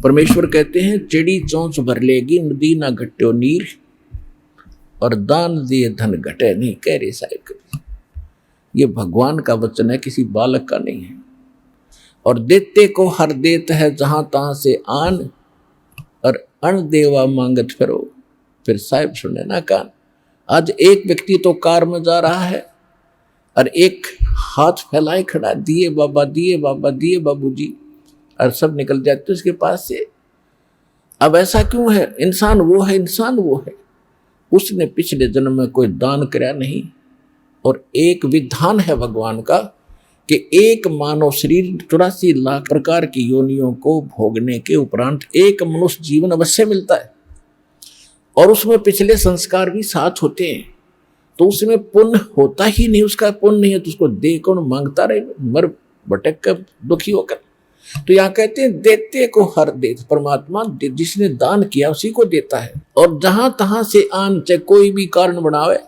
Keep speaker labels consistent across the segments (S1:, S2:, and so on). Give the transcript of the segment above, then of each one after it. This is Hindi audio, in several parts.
S1: परमेश्वर कहते हैं चिड़ी चोंच भर लेगी नदी ना घट्यो नीर, और दान दिए धन घटे नहीं, कह रहे साहिब कभी। ये भगवान का वचन है, किसी बालक का नहीं है। और देते को हर देत है जहां तहां से आन, और अण देवा मांगत फिर साहिब सुने ना कान। आज एक व्यक्ति तो कार में जा रहा है और एक हाथ फैलाए खड़ा, दिए बाबा दिए बाबा दिए बाबूजी, और सब निकल जाते उसके पास से। अब ऐसा क्यों है? इंसान वो है, इंसान वो है, उसने पिछले जन्म में कोई दान कराया नहीं। और एक विधान है भगवान का कि एक मानव शरीर 84 लाख प्रकार की योनियों को भोगने के उपरांत एक मनुष्य जीवन अवश्य मिलता है, और उसमें पिछले संस्कार भी साथ होते हैं। तो उसमें पुण्य होता ही नहीं, उसका पुण्य नहीं है तो उसको दे कौन? मांगता रहे मर भटक कर दुखी होकर। तो यहाँ कहते हैं देते को हर दे, परमात्मा जिसने दान किया उसी को देता है। और जहां तहां से आन, चाहे कोई भी कारण बनावे,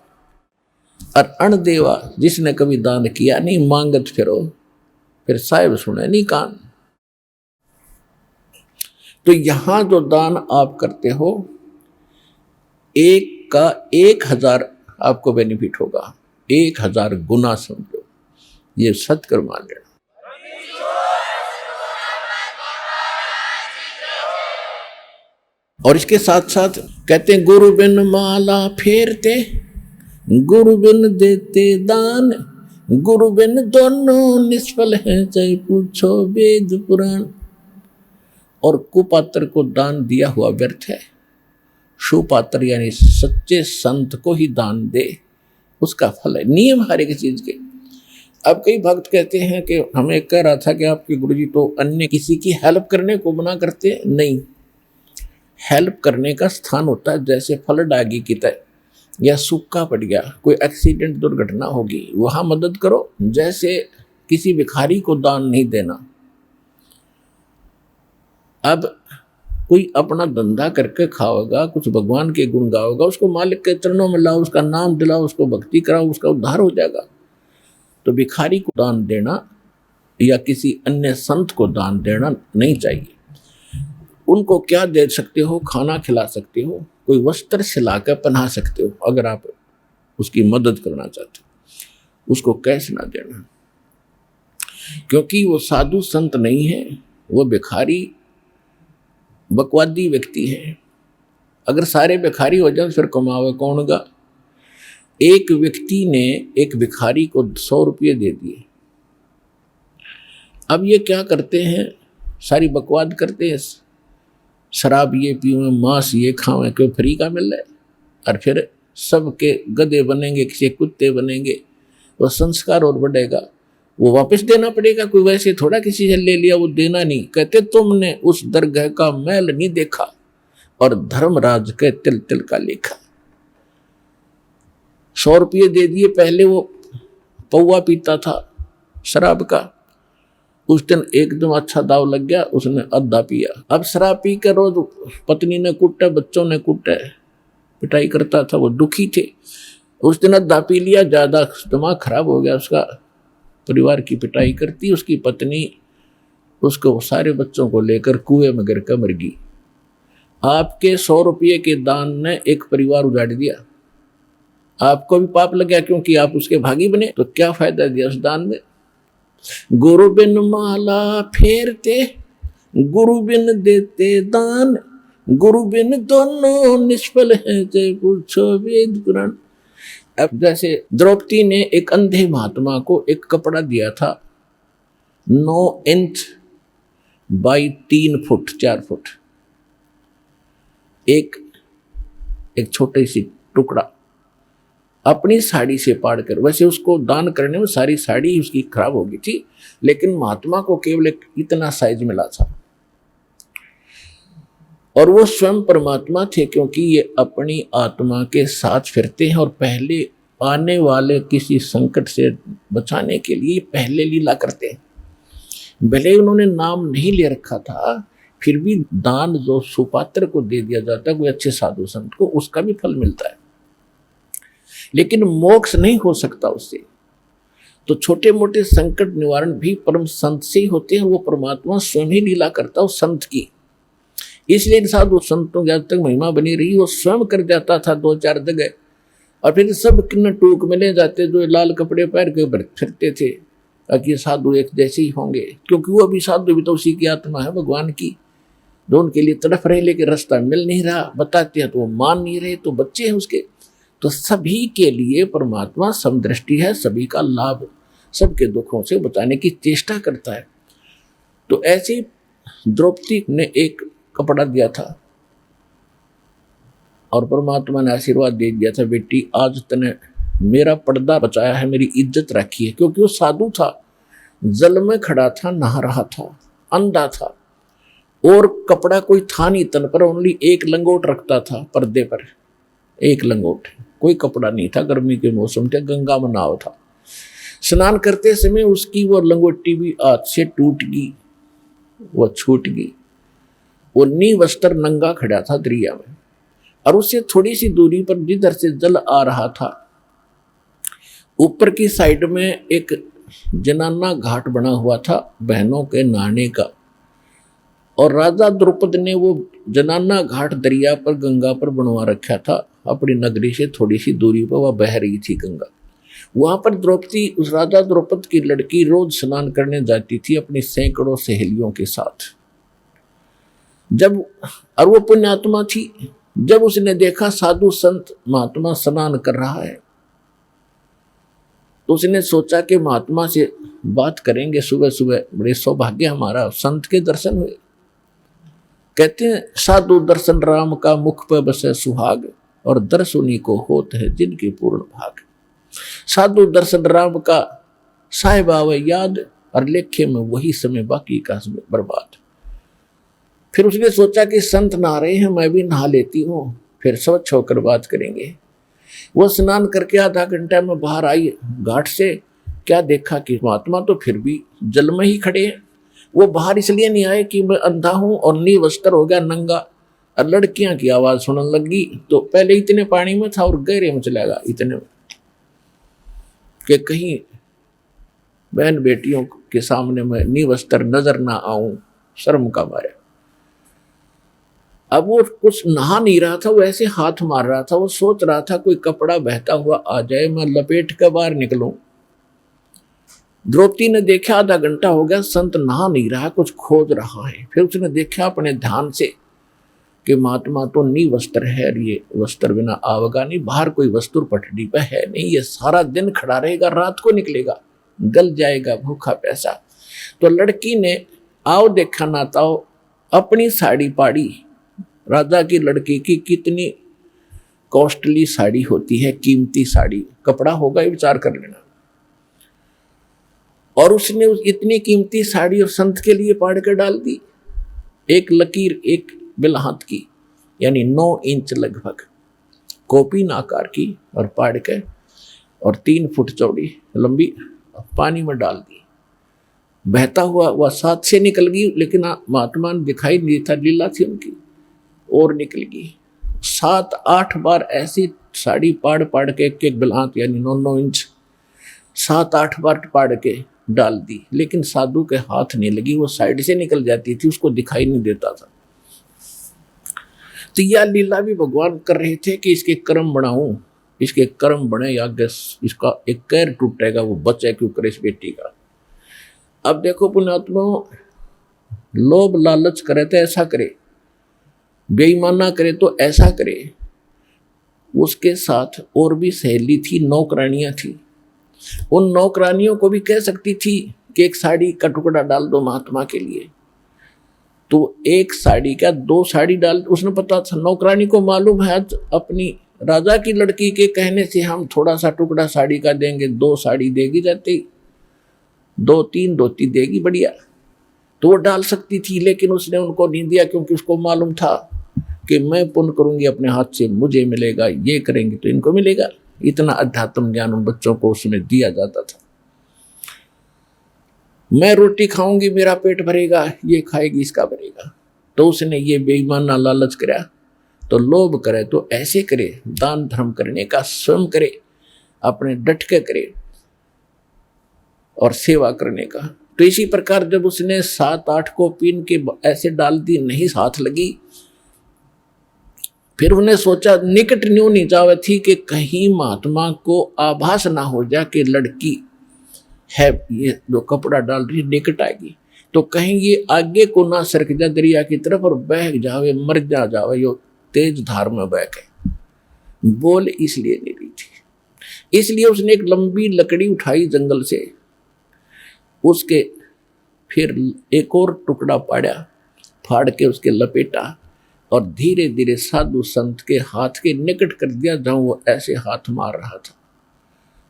S1: और अण देवा जिसने कभी दान किया नहीं मांगत फिर साहिब सुने नहीं कान। तो यहां जो दान आप करते हो, एक का 1000 आपको बेनिफिट होगा, 1000 गुना समझो, ये सत्कर मान लेना। और इसके साथ साथ कहते हैं गुरु बिन माला फेरते, गुरु बिन देते दान, गुरु बिन दोनों निष्फल हैं, चाहे पूछो वेद पुराण। और कुपात्र को दान दिया हुआ व्यर्थ है, सुपात्र यानी सच्चे संत को ही दान दे, उसका फल है। नियम हर एक चीज के। अब कई भक्त कहते हैं कि हमें कह रहा था कि आपके गुरुजी तो अन्य किसी की हेल्प करने को मना करते हैं। नहीं, हेल्प करने का स्थान होता है, जैसे फल डागी की तरह, या सूखा पड़ गया, कोई एक्सीडेंट दुर्घटना होगी, वहां मदद करो। जैसे किसी भिखारी को दान नहीं देना। अब कोई अपना धंधा करके खाओगा, कुछ भगवान के गुण गाओगा, उसको मालिक के चरणों में लाओ, उसका नाम दिलाओ, उसको भक्ति कराओ, उसका उद्धार हो जाएगा। तो भिखारी को दान देना या किसी अन्य संत को दान देना नहीं चाहिए। उनको क्या दे सकते हो? खाना खिला सकते हो, कोई वस्त्र सिलाकर पहना सकते हो, अगर आप उसकी मदद करना चाहते हो। उसको कैश ना देना, क्योंकि वो साधु संत नहीं है, वो भिखारी बकवादी व्यक्ति है। अगर सारे भिखारी हो जाए फिर कमावे कौन गा? एक व्यक्ति ने एक भिखारी को 100 रुपये दे दिए। अब ये क्या करते हैं? सारी बकवाद करते हैं, शराब ये पीवे, मांस ये खावें, क्यों फ्री का मिल रहा है, और फिर सबके गधे बनेंगे, किसी कुत्ते बनेंगे, वो संस्कार और बढ़ेगा, वो वापस देना पड़ेगा। कोई वैसे थोड़ा किसी से ले लिया वो देना नहीं। कहते तुमने उस दरगाह का मैल नहीं देखा, और धर्मराज के तिल तिल का लेखा। 100 रुपये दे दिए, पहले वो पौवा पीता था शराब का, उस दिन एकदम अच्छा दाव लग गया, उसने आधा पिया। अब शराब पी कर रोज पत्नी ने कुटा, बच्चों ने कुटा, पिटाई करता था, वो दुखी थे। उस दिन आधा पी लिया, ज्यादा दिमाग खराब हो गया उसका, परिवार की पिटाई करती, उसकी पत्नी उसको सारे बच्चों को लेकर कुएं में गिर कर मर गई। आपके 100 रुपये के दान ने एक परिवार उजाड़ दिया। आपको भी पाप लग गया क्योंकि आप उसके भागी बने। तो क्या फायदा दिया उस दान में? गुरु बिन माला फेरते, गुरु बिन देते दान, गुरु बिन दोनों निष्फल हैं, चाहे पूछो वेद पुराण। अब जैसे द्रौपदी ने एक अंधे महात्मा को एक कपड़ा दिया था 9 इंच बाई 3 फुट 4 फुट, एक छोटी सी टुकड़ा अपनी साड़ी से पाड़ कर। वैसे उसको दान करने में सारी साड़ी उसकी खराब हो गई थी, लेकिन महात्मा को केवल एक इतना साइज मिला था, और वो स्वयं परमात्मा थे, क्योंकि ये अपनी आत्मा के साथ फिरते हैं और पहले आने वाले किसी संकट से बचाने के लिए पहले लीला करते हैं। भले उन्होंने नाम नहीं ले रखा था, फिर भी दान जो सुपात्र को दे दिया जाता है, कोई अच्छे साधु संत को, उसका भी फल मिलता है, लेकिन मोक्ष नहीं हो सकता उससे। तो छोटे मोटे संकट निवारण भी परम संत से ही होते हैं। वो परमात्मा स्वयं ही लीला करता है उस संत की। इसलिए इन साधु संतों की आज तक महिमा बनी रही। वो स्वयं कर जाता था 2-4 जगह, और फिर सब किन्न टूक में ले जाते जो लाल कपड़े पहन के फिरते थे कि साधु एक जैसे ही होंगे, क्योंकि वो भी साधु भी तो उसी की आत्मा है भगवान की, जो उनके लिए तड़फ रहे लेकिन रास्ता मिल नहीं रहा, बताते हैं तो वो मान नहीं रहे, तो बच्चे हैं उसके। तो सभी के लिए परमात्मा समदृष्टि है, सभी का लाभ, सबके दुखों से बचाने की चेष्टा करता है। तो ऐसी द्रौपदी ने एक कपड़ा दिया था और परमात्मा ने आशीर्वाद दे दिया था, बेटी आज तने मेरा पर्दा बचाया है, मेरी इज्जत रखी है। क्योंकि वो साधु था, जल में खड़ा था, नहा रहा था, अंधा था, और कपड़ा कोई था नहीं तन पर, ओनली एक लंगोट रखता था पर्दे पर, एक लंगोट, कोई कपड़ा नहीं था। गर्मी के मौसम थे, गंगा में नाव था। स्नान करते समय उसकी वो लंगोटी भी हाथ से टूट गई, वो छूट गई। वो निवस्त्र नंगा खड़ा था दरिया में, और उससे थोड़ी सी दूरी पर जिधर से जल आ रहा था, ऊपर की साइड में एक जनाना घाट बना हुआ था बहनों के नहाने का, और राजा द्रुपद ने वो जनाना घाट दरिया पर गंगा पर बनवा रखा था। अपनी नगरी से थोड़ी सी दूरी पर वह बह रही थी गंगा। वहां पर द्रौपदी, उस राजा द्रुपद की लड़की, रोज स्नान करने जाती थी अपनी सैकड़ों सहेलियों के साथ। जब, और वो पुण्यात्मा थी, जब उसने देखा साधु संत महात्मा स्नान कर रहा है, तो उसने सोचा कि महात्मा से बात करेंगे सुबह सुबह, बड़े सौभाग्य हमारा, संत के दर्शन हुए। कहते हैं साधु दर्शन राम का मुख पर बसे सुहाग, और दर्श उन्हीं को होत है जिनके पूर्ण भाग। साधु दर्शन राम का साहिब आवे याद, और लेखे में वही समय बाकी का समय बर्बाद। फिर उसने सोचा कि संत नहा रहे हैं, मैं भी नहा लेती हूँ, फिर स्वच्छ होकर बात करेंगे। वो स्नान करके आधा घंटा में बाहर आई घाट से, क्या देखा कि महात्मा तो फिर भी जल में ही खड़े हैं। वो बाहर इसलिए नहीं आए कि मैं अंधा हूं और निवस्त्र हो गया, नंगा, और लड़कियां की आवाज सुनने लगी। तो पहले इतने पानी में था और गहरे में चला गया, इतने में कि कहीं बहन बेटियों के सामने मैं निवस्त्र नजर ना आऊं, शर्म का मारे। अब वो कुछ नहा नहीं रहा था, वो ऐसे हाथ मार रहा था, वो सोच रहा था कोई कपड़ा बहता हुआ आ जाए, मैं लपेट कर बाहर निकलूं। द्रौपदी ने देखा आधा घंटा हो गया, संत नहा नहीं रहा, कुछ खोज रहा है। फिर उसने देखा अपने ध्यान से कि महात्मा तो निवस्त्र है, ये वस्त्र बिना आवेगा नहीं, बाहर कोई वस्तु पटड़ी पे है नहीं, ये सारा दिन खड़ा रहेगा, रात को निकलेगा, गल जाएगा भूखा प्यासा। तो लड़की ने आओ देखा ना ताओ अपनी साड़ी पाड़ी। राजा की लड़की की कितनी कॉस्टली साड़ी होती है, कीमती साड़ी, कपड़ा होगा ये विचार कर लेना। और उसने इतनी कीमती साड़ी और संत के लिए पाड़ कर डाल दी। एक लकीर, एक बिलहात की, यानी 9 इंच लगभग, कोपीन आकार की, और पाड़ के और 3 फुट चौड़ी लंबी पानी में डाल दी। बहता हुआ वह साथ से निकल गई, लेकिन महात्मा ने दिखाई नहीं था, लीला थी उनकी, और निकल गई। 7-8 बार ऐसी साड़ी पाड़ पाड़ के, एक बिलहात यानी 9-9 इंच 7-8 बार पाड़ के डाल दी, लेकिन साधु के हाथ नहीं लगी, वो साइड से निकल जाती थी, उसको दिखाई नहीं देता था। तो यह लीला भी भगवान कर रहे थे कि इसके कर्म बढ़ाऊं, इसके कर्म बने, या इसका एक कैर टूटेगा, वो बचे क्यों करे इस बेटी का। अब देखो पुण्यात्मा, लोभ लालच करे तो ऐसा करे, बेईमाना करे तो ऐसा करे। उसके साथ और भी सहेली थी, नौकरानियां थी। उन नौकरानियों को भी कह सकती थी कि एक साड़ी का टुकड़ा डाल दो महात्मा के लिए, तो एक साड़ी का 2 साड़ी डाल। उसने पता था, नौकरानी को मालूम है अपनी राजा की लड़की के कहने से हम थोड़ा सा टुकड़ा साड़ी का देंगे, 2 साड़ी देगी, जाती 2-3 धोती देगी, बढ़िया, तो वो डाल सकती थी। लेकिन उसने उनको नहीं दिया, क्योंकि उसको मालूम था कि मैं पुण्य करूंगी अपने हाथ से, मुझे मिलेगा, ये करेंगे तो इनको मिलेगा। इतना अध्यात्म ज्ञान उन बच्चों को उसमें दिया जाता था। मैं रोटी खाऊंगी मेरा पेट भरेगा, ये खाएगी इसका भरेगा। तो उसने ये बेईमाना लालच करा। तो लोभ करे तो ऐसे करे, दान धर्म करने का स्वयं करे, अपने डट के करे, और सेवा करने का। तो इसी प्रकार जब उसने 7-8 को पीन के ऐसे डाल दी, नहीं हाथ लगी। फिर उन्हें सोचा निकट न्यू नहीं जावे थी कि कहीं महात्मा को आभास ना हो जाए कि लड़की है, ये जो कपड़ा डाल रही निकट आएगी, तो कहीं ये आगे को ना सरक जा दरिया की तरफ और बह जावे, मर जावे, यो तेज धार में बह गए। बोल इसलिए नहीं रही थी। इसलिए उसने एक लंबी लकड़ी उठाई जंगल से, उसके फिर एक और टुकड़ा पाड़ा, फाड़ के उसके लपेटा और धीरे धीरे साधु संत के हाथ के निकट कर दिया जहां वो ऐसे हाथ मार रहा था।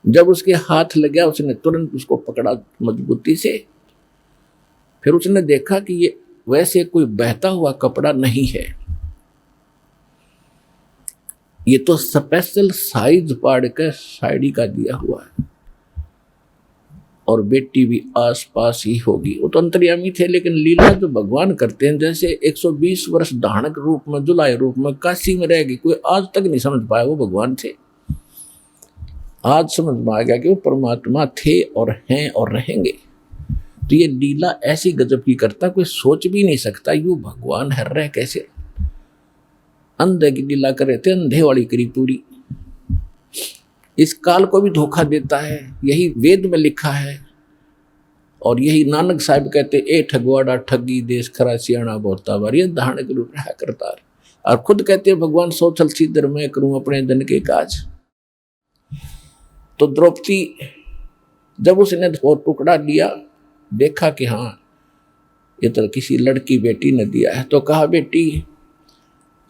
S1: जब उसके हाथ लगा उसने तुरंत उसको पकड़ा मजबूती से। फिर उसने देखा कि ये वैसे कोई बहता हुआ कपड़ा नहीं है, ये तो स्पेशल साइज पाड़ के साड़ी का दिया हुआ है, और बेटी भी आस पास ही होगी। वो तो अंतर्यामी थे, लेकिन लीला जो भगवान करते हैं, जैसे 120 वर्ष धानक रूप में, जुलाई रूप में काशी में रहेगी, कोई आज तक नहीं समझ पाया वो भगवान थे। आज समझ में आ गया कि वो परमात्मा थे और हैं और रहेंगे। तो ये लीला ऐसी गजब की करता, कोई सोच भी नहीं सकता यूं भगवान है रह कैसे। अंधे की लीला कर रहे थे, अंधे वाली करी पूरी। इस काल को भी धोखा देता है, यही वेद में लिखा है। और यही नानक साहब कहते, ए ठगवाड़ा ठगी देश खरा सियाणा बोता बार, ये धारण के रूप रहा करता है। और खुद कहते हैं भगवान सोचल सीधर मैं करूं अपने धन के काज। तो द्रौपदी जब उसने वो टुकड़ा लिया, देखा कि हाँ ये तो किसी लड़की बेटी ने दिया है, तो कहा बेटी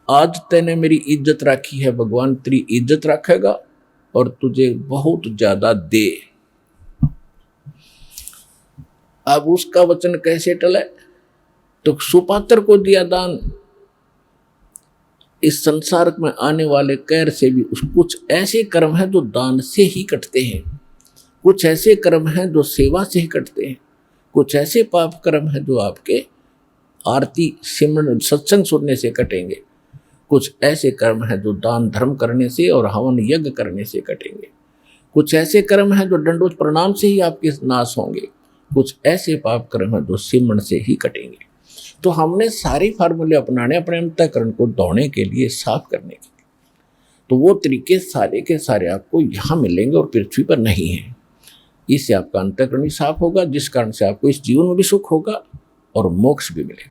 S1: आज तैने मेरी इज्जत रखी है, भगवान तेरी इज्जत रखेगा और तुझे बहुत ज्यादा दे। अब उसका वचन कैसे टले, तो सुपात्र को दिया दान। इस संसार में आने वाले कैर से भी कुछ ऐसे कर्म हैं जो दान से ही कटते हैं, कुछ ऐसे कर्म हैं जो सेवा से ही कटते हैं, कुछ ऐसे पाप कर्म हैं जो आपके आरती सिमरन सत्संग सुनने से कटेंगे, कुछ ऐसे कर्म हैं जो दान धर्म करने से और हवन यज्ञ करने से कटेंगे, कुछ ऐसे कर्म हैं जो दंडोत प्रणाम से ही आपके नाश होंगे, कुछ ऐसे पाप कर्म हैं जो सिमरन से ही कटेंगे। तो हमने सारे फार्मूले अपनाने अपने अंतःकरण को दौड़ने के लिए, साफ करने के लिए। तो वो तरीके सारे के सारे आपको यहाँ मिलेंगे और पृथ्वी पर नहीं है। इससे आपका अंतःकरण भी साफ होगा, जिस कारण से आपको इस जीवन में भी सुख होगा और मोक्ष भी मिलेगा।